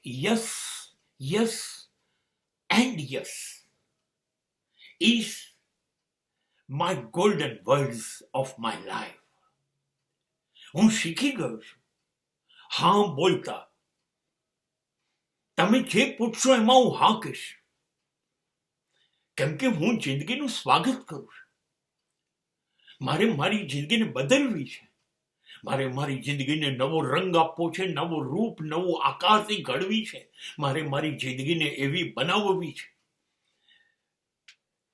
yes, yes, and yes is my golden words of my life. હું શીખી ગયો છું હા બોલતા. તમે જે પૂછશો એમાં હું હા કહીશ, કેમ કે હું જિંદગીનું સ્વાગત કરું છું. મારે મારી જિંદગીને બદલવી છે. મારે મારી જિંદગીને નવો રંગ આપવો છે, નવો રૂપ, નવો આકારથી ઘડવી છે. મારે મારી જિંદગીને એવી બનાવવી છે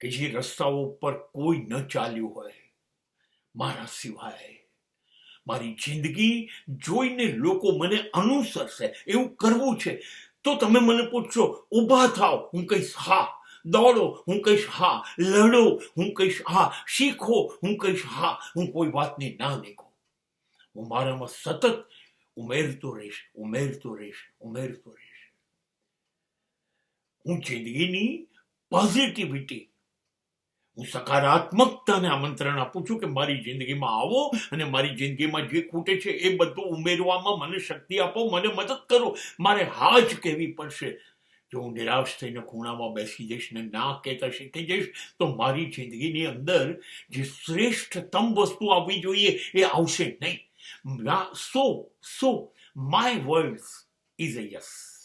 કે જે રસ્તાઓ ઉપર કોઈ ન ચાલ્યું હોય મારા સિવાય. મારી જિંદગી જોઈને લોકો મને અનુસરશે એવું કરવું છે. તો તમે મને પૂછશો ઊભા થાવ, હું કહીશ હા. દોડો, હું કહીશ હા. લડો, હું કહીશ હા. શીખો, હું કહીશ હા. હું કોઈ વાતને ના નહીં કહું. હું મારામાં સતત ઉમેરતો રહીશ, ઉમેરતો રહીશ, ઉમેરતો રહીશ. હું જિંદગીની પોઝિટિવિટી, હું સકારાત્મકતાને આમંત્રણ આપું છું કે મારી જિંદગીમાં આવો અને મારી જિંદગીમાં જે ખૂટે છે એ બધું ઉમેરવામાં મને શક્તિ આપો, મને મદદ કરો. મારે હા જ કહેવી પડશે. જો હું નિરાશ થઈને ખૂણામાં બેસી જઈશ ને ના કહેતા શીખી જઈશ તો મારી જિંદગીની અંદર જે શ્રેષ્ઠતમ વસ્તુ આવવી જોઈએ એ આવશે નહીં. સો my words is a yes.